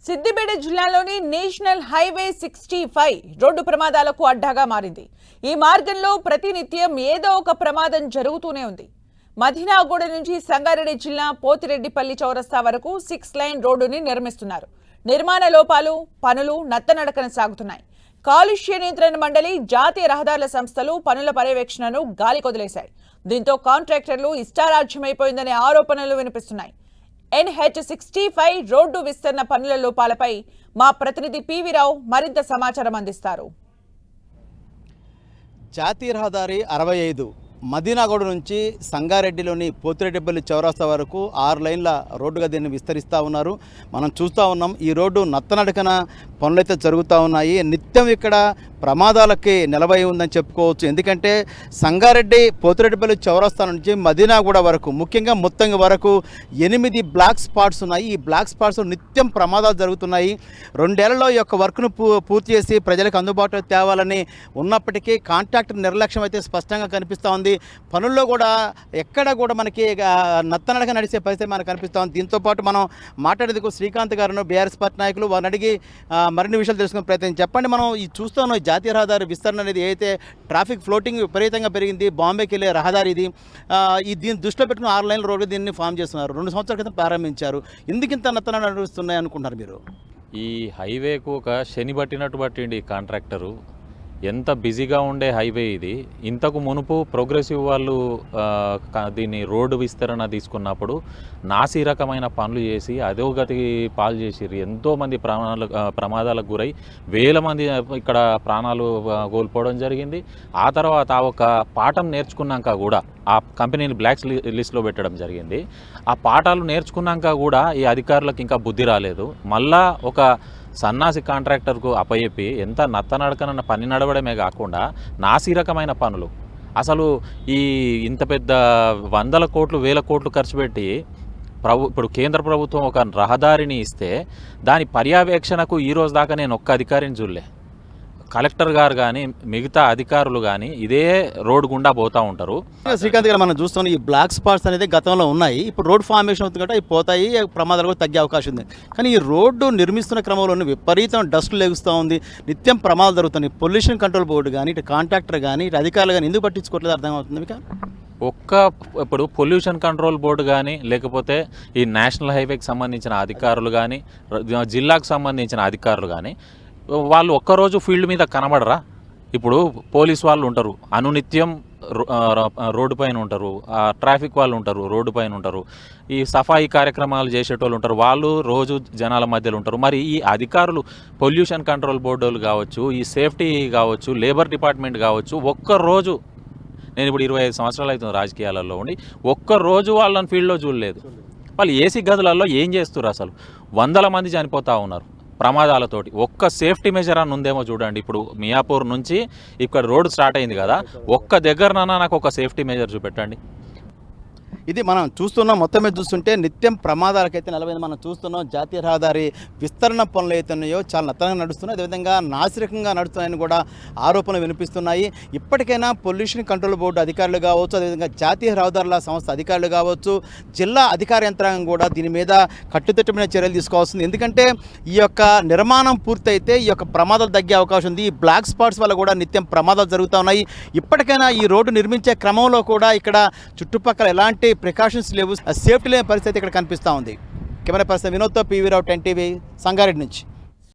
సిద్దిపేట జిల్లాలోని national highway 65 road ప్రమాదాలకు అడ్డాగా మారింది. ఈ మార్గంలో ప్రతినిత్యం ఏదో ఒక ప్రమాదం జరుగుతూనే ఉంది. మధినాగూడ నుంచి సంగారెడ్డి జిల్లా పోతిరెడ్డిపల్లి చౌరస్తా వరకు 6 లైన్ రోడ్డుని నిర్మిస్తున్నారు. నిర్మాణ లోపాలు, పనులు నత్తనడకన సాగుతున్నాయి. కాలుష్య నియంత్రణ మండలి, జాతీయ రహదారుల సంస్థలు పనుల పర్యవేక్షణను గాలికొదిలేశాయి. దీంతో కాంట్రాక్టర్లు ఇష్టారాజ్యమైపోయిందనే ఆరోపణలు వినిపిస్తున్నాయి. NH65 రోడ్డు విస్తరణ పనుల లోపాలపై మా ప్రతినిధి పివి రావు మరింత సమాచారం అందిస్తారు. జాతీయ రహదారి 65 మదీనాగూడ నుంచి సంగారెడ్డిలోని పోతిరెడ్డిపల్లి చౌరస్తా వరకు 6 లైన్ల రోడ్డుగా దీన్ని విస్తరిస్తూ ఉన్నారు. మనం చూస్తూ ఉన్నాం. ఈ రోడ్డు నత్తనడకన పనులైతే జరుగుతూ ఉన్నాయి. నిత్యం ఇక్కడ ప్రమాదాలకి నిలబై ఉందని చెప్పుకోవచ్చు. ఎందుకంటే సంగారెడ్డి పోతిరెడ్డిపల్లి చౌరస్తా నుంచి మదీనాగూడ వరకు, ముఖ్యంగా ముత్తంగి వరకు 8 బ్లాక్ స్పాట్స్ ఉన్నాయి. ఈ బ్లాక్ స్పాట్స్ నిత్యం ప్రమాదాలు జరుగుతున్నాయి. 2 ఏళ్లలో ఈ యొక్క వర్క్ను పూర్తి చేసి ప్రజలకు అందుబాటులో తేవాలని ఉన్నప్పటికీ కాంట్రాక్టర్ నిర్లక్ష్యం అయితే స్పష్టంగా కనిపిస్తూ ఉంది. పనుల్లో కూడా ఎక్కడ కూడా మనకి నత్తనడక నడిచే పరిస్థితి మనకు కనిపిస్తూ ఉంది. దీంతోపాటు మనం మాట్లాడేందుకు శ్రీకాంత్ గారు, బీఆర్ఎస్ పార్టీ నాయకులు, వారిని అడిగి మరిన్ని విషయాలు తెలుసుకునే ప్రయత్నం. చెప్పండి, మనం ఈ చూస్తున్నాం జాతీయ రహదారి విస్తరణ అనేది అయితే ట్రాఫిక్ ఫ్లోటింగ్ విపరీతంగా పెరిగింది. బాంబేకి వెళ్ళే రహదారి ఇది. దీన్ని దృష్టిలో పెట్టుకుని 6 లైన్ల రోడ్డు దీన్ని ఫామ్ చేస్తున్నారు. 2 సంవత్సరాల క్రితం ప్రారంభించారు. ఎందుకు ఇంత నత్తన నడుస్తున్నాయి అనుకుంటున్నారు మీరు? ఈ హైవేకు ఒక శని పట్టినట్టు పట్టిండి కాంట్రాక్టరు. ఎంత బిజీగా ఉండే హైవే ఇది. ఇంతకు మునుపు ప్రోగ్రెసివ్ వాళ్ళు దీన్ని రోడ్డు విస్తరణ తీసుకున్నప్పుడు నాసి రకమైన పనులు చేసి అధోగతి పాలు చేసిర్రు. ఎంతోమంది ప్రమాదాలకు గురై వేల మంది ఇక్కడ ప్రాణాలు కోల్పోవడం జరిగింది. ఆ తర్వాత ఒక పాఠం నేర్చుకున్నాక కూడా ఆ కంపెనీని బ్లాక్ లిస్ట్లో పెట్టడం జరిగింది. ఆ పాఠాలు నేర్చుకున్నాక కూడా ఈ అధికారులకు ఇంకా బుద్ధి రాలేదు. మళ్ళా ఒక సన్నాసి కాంట్రాక్టర్కు అప్పచెప్పి ఎంత నత్తనడకనన్న పని నడవడమే కాకుండా నాసి రకమైన పనులు. అసలు ఇంత పెద్ద 100 కోట్లు 1000 కోట్లు ఖర్చు పెట్టి ఇప్పుడు కేంద్ర ప్రభుత్వం ఒక రహదారిని ఇస్తే దాని పర్యవేక్షణకు ఈరోజు దాకా నేను ఒక్క అధికారిని చూడలే. కలెక్టర్ గారు కానీ మిగతా అధికారులు కానీ ఇదే రోడ్డు గుండా పోతూ ఉంటారు. శ్రీకాంత్ గారు, మనం చూస్తాం ఈ బ్లాక్ స్పాట్స్ అనేది గతంలో ఉన్నాయి. ఇప్పుడు రోడ్ ఫార్మేషన్ అవుతుంది కాబట్టి అవి పోతాయి, ప్రమాదాలు కూడా తగ్గే అవకాశం ఉంది. కానీ ఈ రోడ్డు నిర్మిస్తున్న క్రమంలో విపరీతం డస్ట్ లెగుస్తూ ఉంది. నిత్యం ప్రమాదాలు జరుగుతున్నాయి. పొల్యూషన్ కంట్రోల్ బోర్డు కానీ, ఇటు కాంట్రాక్టర్ కానీ, ఇటు అధికారులు కానీ ఎందుకు పట్టించుకోవట్లేదు అర్థమవుతుంది మీకు? ఇప్పుడు పొల్యూషన్ కంట్రోల్ బోర్డు కానీ, లేకపోతే ఈ నేషనల్ హైవేకి సంబంధించిన అధికారులు కానీ, జిల్లాకు సంబంధించిన అధికారులు కానీ వాళ్ళు ఒక్కరోజు ఫీల్డ్ మీద కనబడరా? ఇప్పుడు పోలీస్ వాళ్ళు ఉంటారు, అనునిత్యం రోడ్డు పైన ఉంటారు. ట్రాఫిక్ వాళ్ళు ఉంటారు, రోడ్డు పైన ఉంటారు. ఈ సఫాయి కార్యక్రమాలు చేసేటోళ్ళు ఉంటారు, వాళ్ళు రోజు జనాల మధ్యలో ఉంటారు. మరి ఈ అధికారులు పొల్యూషన్ కంట్రోల్ బోర్డు వాళ్ళు కావచ్చు, ఈ సేఫ్టీ కావచ్చు, లేబర్ డిపార్ట్మెంట్ కావచ్చు, ఒక్కరోజు, నేను ఇప్పుడు 25 సంవత్సరాలు అవుతుంది రాజకీయాలలో ఉండి, ఒక్కరోజు వాళ్ళని ఫీల్డ్లో చూడలేదు. వాళ్ళు ఏసీ గదులలో ఏం చేస్తారు? అసలు 100 మంది చనిపోతూ ఉన్నారు ప్రమాదాలతోటి. ఒక్క సేఫ్టీ మెజర్ అని ఉందేమో చూడండి. ఇప్పుడు మియాపూర్ నుంచి ఇక్కడ రోడ్డు స్టార్ట్ అయింది కదా, ఒక్క దగ్గరనన్నా నాకు ఒక సేఫ్టీ మెజర్ చూపెట్టండి. ఇది మనం చూస్తున్నాం. మొత్తం మీద చూస్తుంటే నిత్యం ప్రమాదాలకైతే నిలబడింది. మనం చూస్తున్నాం జాతీయ రహదారి విస్తరణ పనులు అయితే ఉన్నాయో చాలా నత్తనంగా నడుస్తున్నాయి, అదేవిధంగా నాసిరకంగా నడుస్తున్నాయని కూడా ఆరోపణలు వినిపిస్తున్నాయి. ఇప్పటికైనా పొల్యూషన్ కంట్రోల్ బోర్డు అధికారులు కావచ్చు, అదేవిధంగా జాతీయ రహదారుల సంస్థ అధికారులు కావచ్చు, జిల్లా అధికార యంత్రాంగం కూడా దీని మీద కట్టుదిట్టమైన చర్యలు తీసుకోవాల్సింది. ఎందుకంటే ఈ యొక్క నిర్మాణం పూర్తయితే ఈ యొక్క ప్రమాదాలు తగ్గే అవకాశం ఉంది. ఈ బ్లాక్ స్పాట్స్ వల్ల కూడా నిత్యం ప్రమాదాలు జరుగుతూ ఉన్నాయి. ఇప్పటికైనా ఈ రోడ్డు నిర్మించే క్రమంలో కూడా ఇక్కడ చుట్టుపక్కల ఎలాంటి ప్రికాషన్స్ లేవు, సేఫ్టీ లేని పరిస్థితి ఇక్కడ కనిపిస్తూ ఉంది. కెమెరా పర్సన్ వినోద్తో పివి రావు, 10 టీవీ, సంగారెడ్డి నుంచి.